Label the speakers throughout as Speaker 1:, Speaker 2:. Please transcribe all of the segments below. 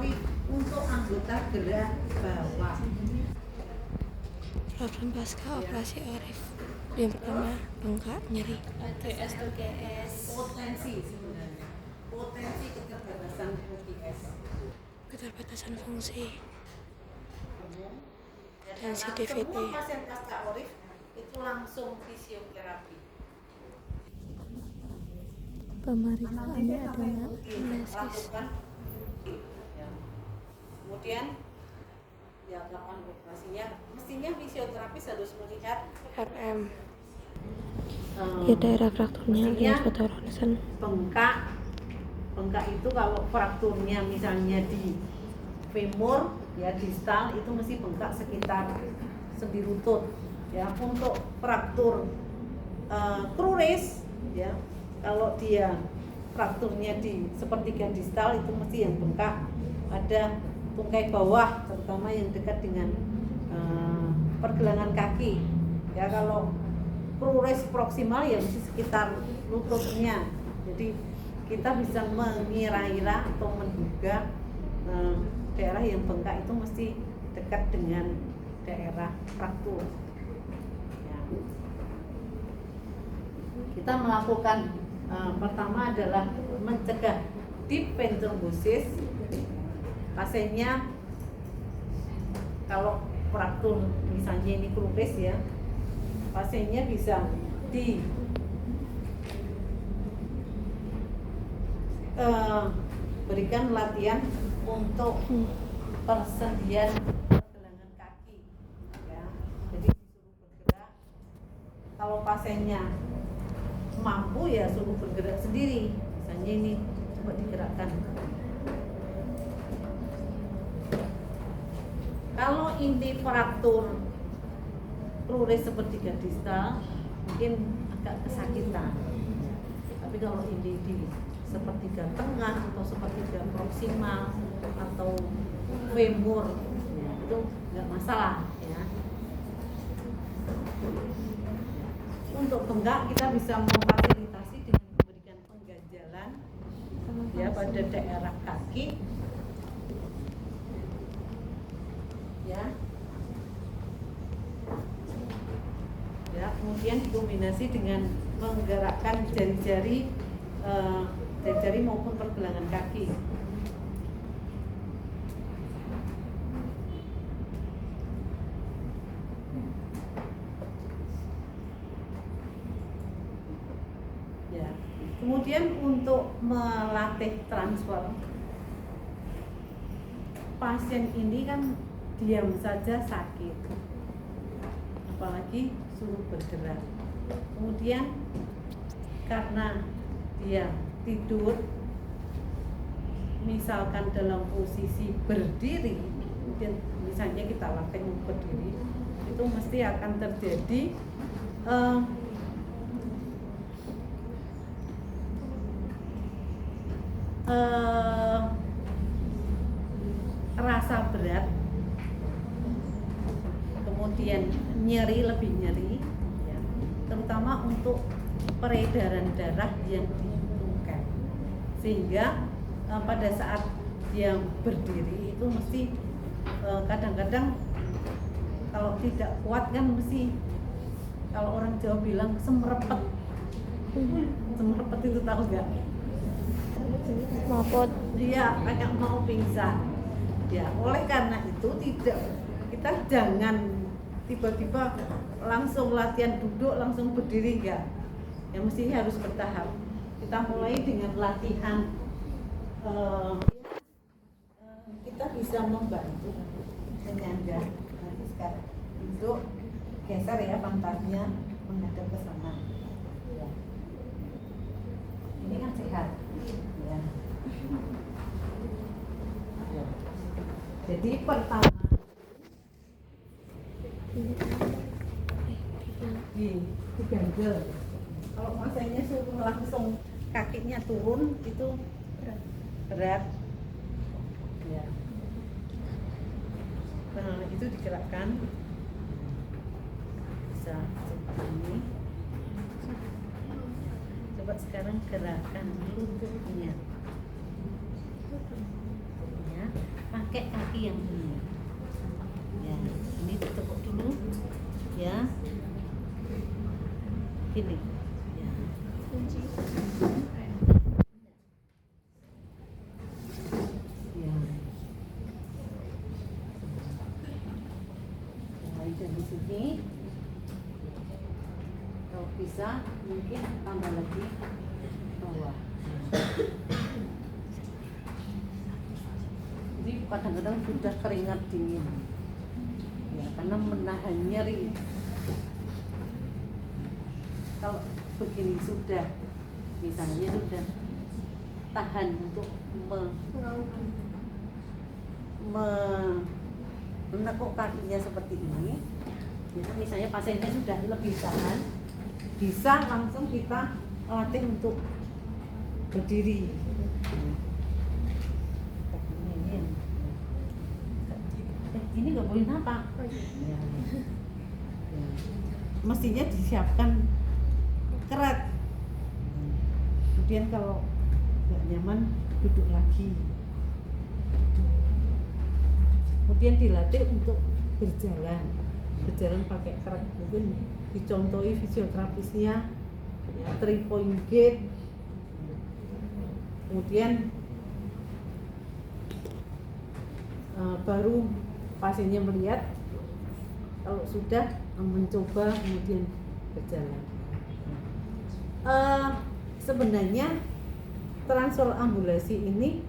Speaker 1: Arif untuk anggota gerak bawah.
Speaker 2: Program pasca operasi Arif. Yang pertama, bengkak, nyeri.
Speaker 3: GS to GS.
Speaker 1: Potensi sebenarnya. Potensi keterbatasan OGS.
Speaker 2: Keterbatasan fungsi.
Speaker 1: Dan
Speaker 2: Tensi
Speaker 1: semua
Speaker 2: DVT.
Speaker 1: pasien pasca Arif itu langsung fisioterapi.
Speaker 2: Pemeriksaannya adalah anamnesis.
Speaker 1: Lakukan. Ya. Kemudian ya kapan operasinya? Mestinya fisioterapis harus melihat
Speaker 2: RM. Ya daerah frakturnya
Speaker 1: mestinya
Speaker 2: dengan foto ronsen.
Speaker 1: Bengkak itu kalau frakturnya misalnya di femur ya distal itu mesti bengkak sekitar sendi lutut ya. Untuk fraktur kruris ya, kalau dia frakturnya di sepertiga distal itu mesti yang bengkak pada tungkai bawah, terutama yang dekat dengan pergelangan kaki ya. Kalau kruris proksimal ya mesti sekitar lututnya. Jadi kita bisa mengira-ira atau menduga daerah yang bengkak itu mesti dekat dengan daerah fraktur ya. Kita melakukan pertama adalah mencegah deep vein thrombosis. Pasiennya kalau fraktur misalnya ini kruris ya, pasiennya bisa berikan latihan untuk persendian pergelangan kaki ya. Jadi disuruh bergerak. Kalau pasiennya mampu ya suruh bergerak sendiri. Misalnya ini coba digerakkan. Kalau ini fraktur kruris sepertiga distal mungkin agak kesakitan. Tapi kalau ini di sepertiga tengah atau sepertiga proksimal atau femur ya, itu nggak masalah ya. Untuk bengkak kita bisa memfasilitasi dengan memberikan pengganjalan ya pada daerah kaki ya. Ya, kemudian dikombinasi dengan menggerakkan jari-jari maupun pergelangan kaki. Ya. Kemudian untuk melatih transfer, pasien ini kan diam saja sakit, apalagi suruh bergerak. Kemudian karena dia tidur misalkan dalam posisi berdiri, mungkin misalnya kita latih berdiri, itu mesti akan terjadi rasa berat, kemudian nyeri, lebih nyeri ya, terutama untuk peredaran darah yang di tungkai, sehingga pada saat dia berdiri itu mesti kadang-kadang kalau tidak kuat kan mesti, kalau orang Jawa bilang semerepet. Semerepet itu tahu nggak?
Speaker 2: Mapot.
Speaker 1: Dia kayak mau pingsan ya. Oleh karena itu kita jangan tiba-tiba langsung latihan duduk langsung berdiri, enggak ya, mesti harus bertahap. Kita mulai dengan latihan kita bisa membantu menyangga. Nanti sekarang duduk, geser ya pantatnya menghadap ke sana ya. Ini kan sehat ya. Ya. Jadi pertama diganjel. Kalau pasiennya suruh langsung kakinya turun itu berat ya. Nah, itu digerakkan bisa seperti ini. Coba sekarang gerakan lututnya ya. pakai kaki yang ini. Ya, ini ditekuk dulu, ya. Ini, ya. Ya. Mulai dari sini. Kalau bisa, mungkin tambah lagi bawah. Jadi kadang-kadang sudah keringat dingin, ya, karena menahan nyeri. Kalau begini sudah, misalnya sudah tahan untuk menekuk kakinya seperti ini, itu misalnya pasiennya sudah lebih tahan, bisa langsung kita latih untuk berdiri. Ini nggak boleh napak. Ya. Mestinya disiapkan keret. Kemudian kalau nggak nyaman duduk lagi. Kemudian dilatih untuk berjalan pakai keret. Mungkin dicontohi fisioterapisnya, ya, 3-point gait. Kemudian baru pasiennya melihat kalau sudah mencoba kemudian berjalan. Sebenarnya transfer ambulasi ini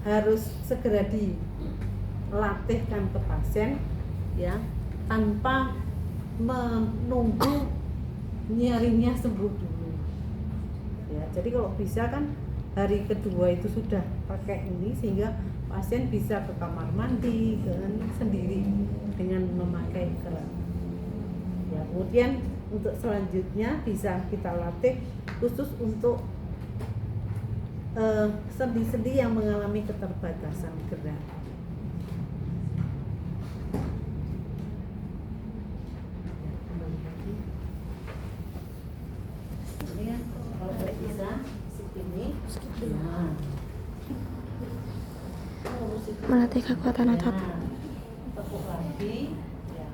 Speaker 1: harus segera dilatihkan ke pasien, ya, tanpa menunggu nyerinya sembuh dulu. Ya, jadi kalau bisa kan hari kedua itu sudah pakai ini sehingga pasien bisa ke kamar mandi dengan sendiri dengan memakai keret. Ya, kemudian untuk selanjutnya bisa kita latih khusus untuk sendi-sendi yang mengalami keterbatasan gerak. Ini ya, kalau bisa ini. Nah.
Speaker 2: Melatih kekuatan otot.
Speaker 1: Tekuk lagi, ya.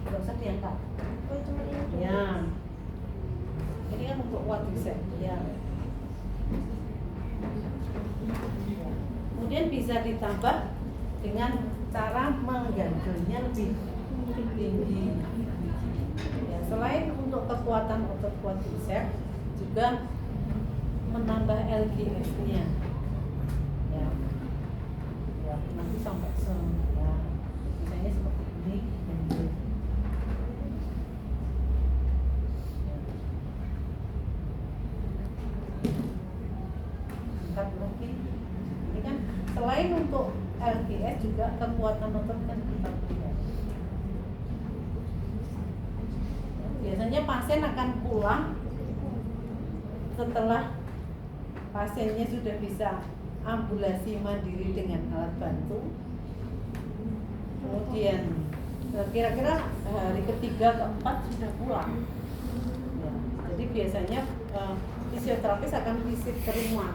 Speaker 1: Nggak usah diangkat. Ya. Ini kan untuk quadricep, ya. Kemudian bisa ditambah dengan cara menggandulnya lebih tinggi. Ya, selain untuk kekuatan otot quadricep, juga menambah LGS-nya. Ya. Ya, nanti sampai ya. Misalnya seperti ini. Angkat lagi. Ini kan selain untuk LGS juga kekuatan otot kan kita punya. Biasanya pasien akan pulang setelah pasiennya sudah bisa ambulasi mandiri dengan alat bantu. Kemudian kira-kira hari ketiga keempat sudah pulang. Ya, jadi biasanya fisioterapis akan visit ke rumah.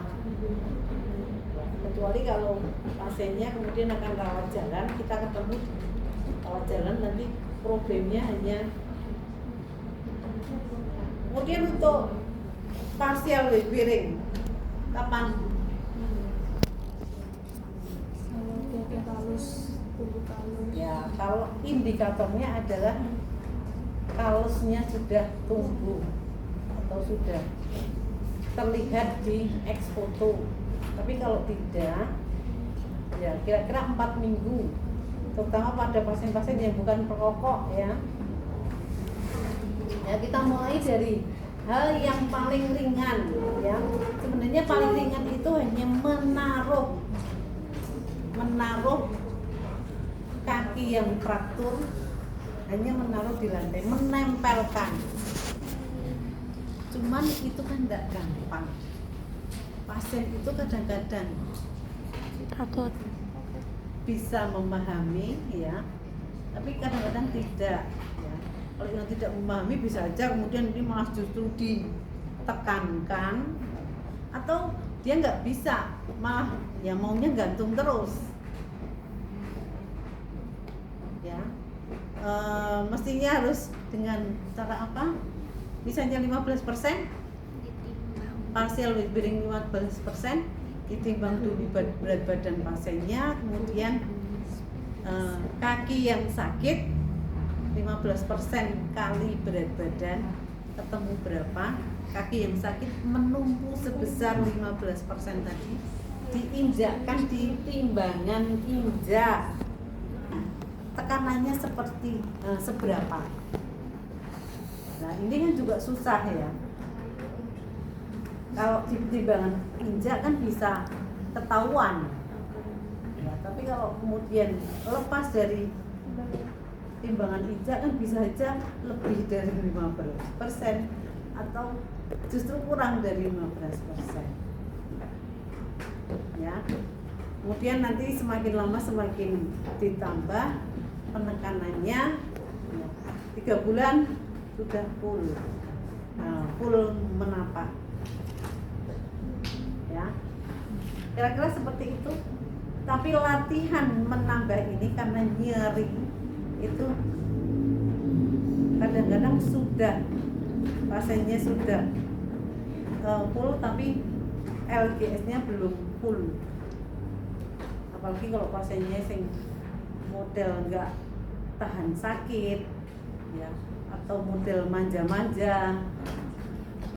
Speaker 1: Kecuali kalau pasiennya kemudian akan rawat jalan, kita ketemu rawat jalan, nanti problemnya hanya. Kemudian untuk partial weight bearing kapan? Ya, kalau indikatornya adalah kalusnya sudah tumbuh atau sudah terlihat di X foto. Tapi kalau tidak, ya kira-kira 4 minggu, terutama pada pasien-pasien yang bukan perokok, ya. Ya, kita mulai dari hal yang paling ringan, ya. Sebenarnya paling ringan itu hanya menaruh kaki yang fraktur, hanya menaruh di lantai, menempelkan. Cuman itu kan tidak gampang. Pasien itu kadang-kadang
Speaker 2: Takut.
Speaker 1: bisa memahami, ya, tapi kadang-kadang tidak. Ya. Kalau yang tidak memahami bisa aja kemudian ini malah justru ditekankan, atau dia nggak bisa, malah ya maunya gantung terus ya. Mestinya harus dengan cara apa, misalnya 15% partial weight bearing 15% ditimbang dulu berat badan pasiennya, kemudian kaki yang sakit 15% kali berat badan ketemu berapa, kaki yang sakit menumpu sebesar 15% tadi diinjakkan di timbangan injak, tekanannya seperti seberapa. Nah ini kan juga susah ya, kalau di timbangan injak kan bisa ketahuan ya, tapi kalau kemudian lepas dari timbangan injak kan bisa aja lebih dari 15% atau justru kurang dari 15% ya. Kemudian nanti semakin lama semakin ditambah penekanannya ya, 3 bulan sudah full menapak ya, kira-kira seperti itu. Tapi latihan menambah ini karena nyeri itu kadang-kadang sudah pasiennya sudah full tapi LGS-nya belum full, apalagi kalau pasiennya sing model nggak tahan sakit ya, atau model manja-manja